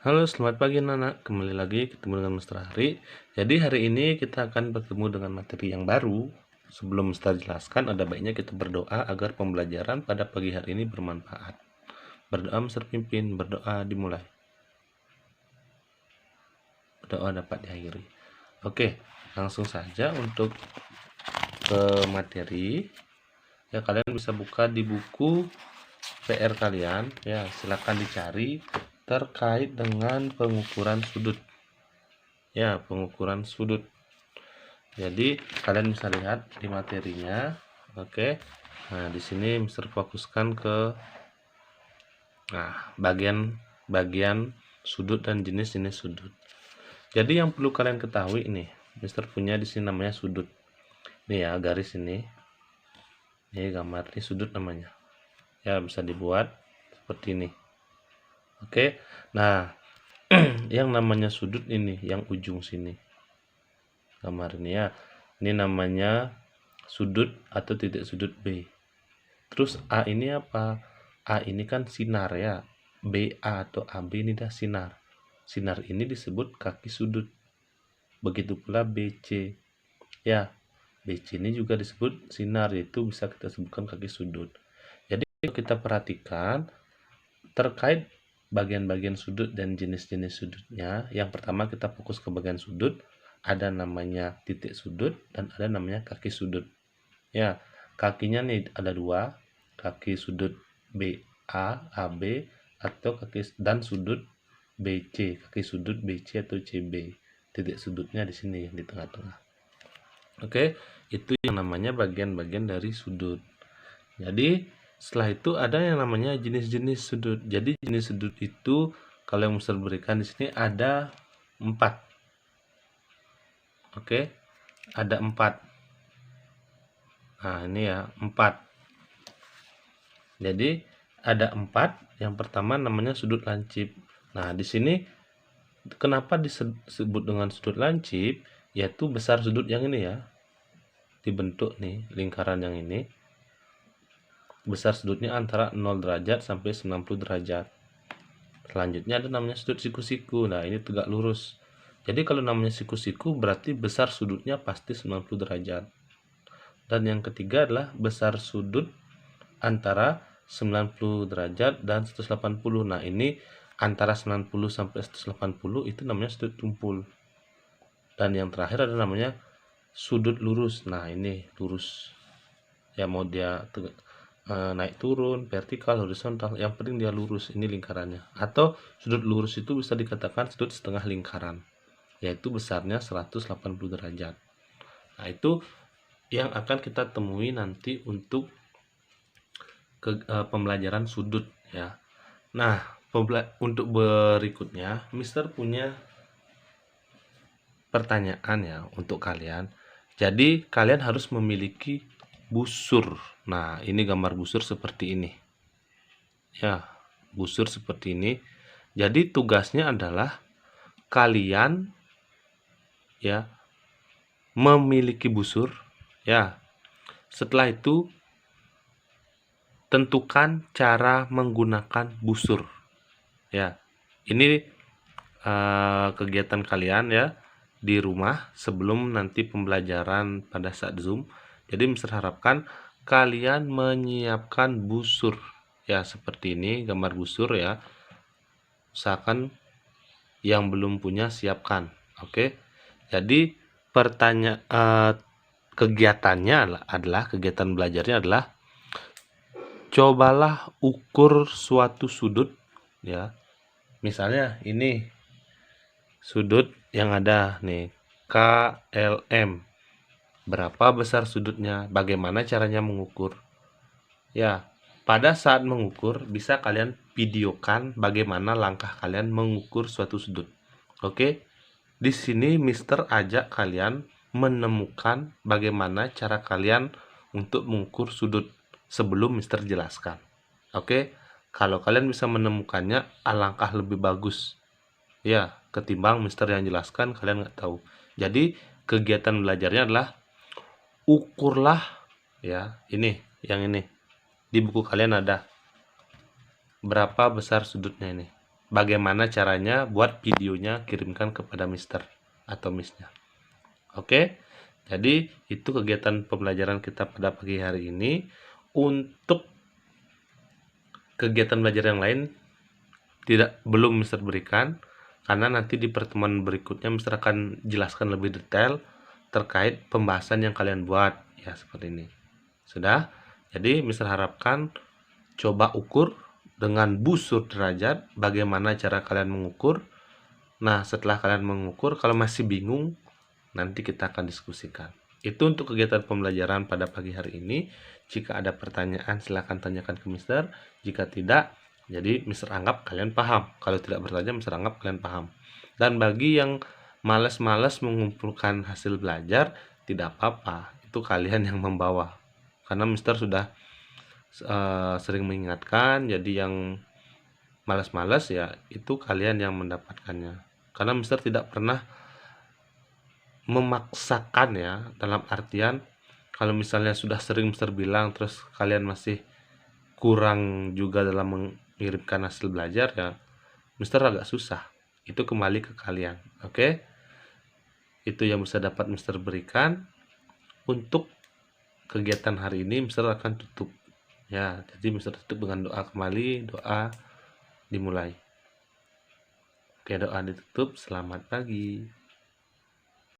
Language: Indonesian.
Halo, selamat pagi anak-anak. Kembali lagi ketemu dengan Mister Hari. Jadi hari ini kita akan bertemu dengan materi yang baru. Sebelum Mister jelaskan, ada baiknya kita berdoa agar pembelajaran pada pagi hari ini bermanfaat. Berdoa Mister pimpin, berdoa dimulai. Berdoa dapat diakhiri. Oke, langsung saja untuk ke materi. Ya, kalian bisa buka di buku PR kalian. Ya, silakan dicari terkait dengan pengukuran sudut. Ya, pengukuran sudut. Jadi kalian bisa lihat di materinya. Oke. Nah, di sini Mister fokuskan ke bagian sudut dan jenis-jenis sudut. Jadi yang perlu kalian ketahui ini, Mister punya di sini namanya sudut. Ini ya, garis ini. Ini gambar ini sudut namanya. Ya, bisa dibuat seperti ini. Oke. Nah, yang namanya sudut ini, yang ujung sini. Gambar ini ya. Ini namanya sudut atau titik sudut B. Terus A ini apa? A ini kan sinar ya. BA atau AB ini dah sinar. Sinar ini disebut kaki sudut. Begitu pula BC. Ya, BC ini juga disebut sinar, yaitu bisa kita sebutkan kaki sudut. Jadi kita perhatikan terkait bagian-bagian sudut dan jenis-jenis sudutnya. Yang pertama kita fokus ke bagian sudut. Ada namanya titik sudut dan ada namanya kaki sudut. Ya, kakinya nih ada dua, kaki sudut BA, AB atau kaki dan sudut BC, kaki sudut BC atau CB. Titik sudutnya di sini di tengah-tengah. Oke, itu yang namanya bagian-bagian dari sudut. Jadi, setelah itu ada yang namanya jenis-jenis sudut. Jadi, jenis sudut itu kalau yang Mister berikan di sini ada 4. Oke, ada 4. Nah, ini ya, 4. Jadi ada 4. Yang pertama namanya sudut lancip. Nah, di sini kenapa disebut dengan sudut lancip? Yaitu besar sudut yang ini ya. Dibentuk nih lingkaran yang ini. Besar sudutnya antara 0 derajat sampai 90 derajat. Selanjutnya ada namanya sudut siku-siku. Nah, ini tegak lurus. Jadi kalau namanya siku-siku berarti besar sudutnya pasti 90 derajat. Dan yang ketiga adalah besar sudut antara 90 derajat dan 180. Nah, ini antara 90 sampai 180 itu namanya sudut tumpul. Dan yang terakhir ada namanya sudut lurus. Nah, ini lurus. Ya, mau dia naik turun, vertikal, horizontal, yang penting dia lurus. Ini lingkarannya. Atau sudut lurus itu bisa dikatakan sudut setengah lingkaran, yaitu besarnya 180 derajat. Nah, itu yang akan kita temui nanti untuk pembelajaran sudut ya. Nah, untuk berikutnya Mister punya pertanyaan ya untuk kalian. Jadi kalian harus memiliki busur. Nah, ini gambar busur seperti ini. Ya, busur seperti ini. Jadi tugasnya adalah kalian ya memiliki busur ya. Setelah itu tentukan cara menggunakan busur. Ya, ini kegiatan kalian ya di rumah sebelum nanti pembelajaran pada saat Zoom. Jadi Mister harapkan kalian menyiapkan busur ya, seperti ini gambar busur ya. Usahakan yang belum punya siapkan. Oke. Jadi kegiatannya adalah kegiatan belajarnya adalah cobalah ukur suatu sudut ya. Misalnya ini sudut yang ada nih KLM. Berapa besar sudutnya? Bagaimana caranya mengukur? Ya, pada saat mengukur bisa kalian videokan bagaimana langkah kalian mengukur suatu sudut. Oke. Di sini Mister ajak kalian menemukan bagaimana cara kalian untuk mengukur sudut sebelum Mister jelaskan. Oke. Kalau kalian bisa menemukannya, alangkah lebih bagus. Ya, ketimbang Mister yang jelaskan kalian nggak tahu. Jadi kegiatan belajarnya adalah ukurlah ya, ini yang ini. Di buku kalian ada berapa besar sudutnya ini. bagaimana caranya buat videonya, kirimkan kepada Mister atau Miss-nya. Oke, jadi itu kegiatan pembelajaran kita pada pagi hari ini. Untuk kegiatan belajar yang lain belum Mister berikan, karena nanti di pertemuan berikutnya Mister akan jelaskan lebih detail terkait pembahasan yang kalian buat, ya seperti ini. Sudah? Jadi Mister harapkan coba ukur dengan busur derajat, bagaimana cara kalian mengukur. Nah, setelah kalian mengukur, kalau masih bingung, nanti kita akan diskusikan. Itu untuk kegiatan pembelajaran pada pagi hari ini. Jika ada pertanyaan, silahkan tanyakan ke Mister. Jika tidak, jadi Mister anggap kalian paham. Kalau tidak bertanya, Mister anggap kalian paham. Dan bagi yang malas-malas mengumpulkan hasil belajar, tidak apa-apa. Itu kalian yang membawa. Karena Mister sudah sering mengingatkan, jadi yang malas-malas ya itu kalian yang mendapatkannya. Karena Mister tidak pernah memaksakan, ya, dalam artian kalau misalnya sudah sering Mister bilang terus kalian masih kurang juga dalam mengirimkan hasil belajar, ya Mister agak susah. Itu kembali ke kalian. Oke, itu yang bisa dapat Mister berikan. Untuk kegiatan hari ini Mister akan tutup, ya. Jadi Mister tutup dengan doa kembali. Doa dimulai. Oke, doa ditutup. Selamat pagi.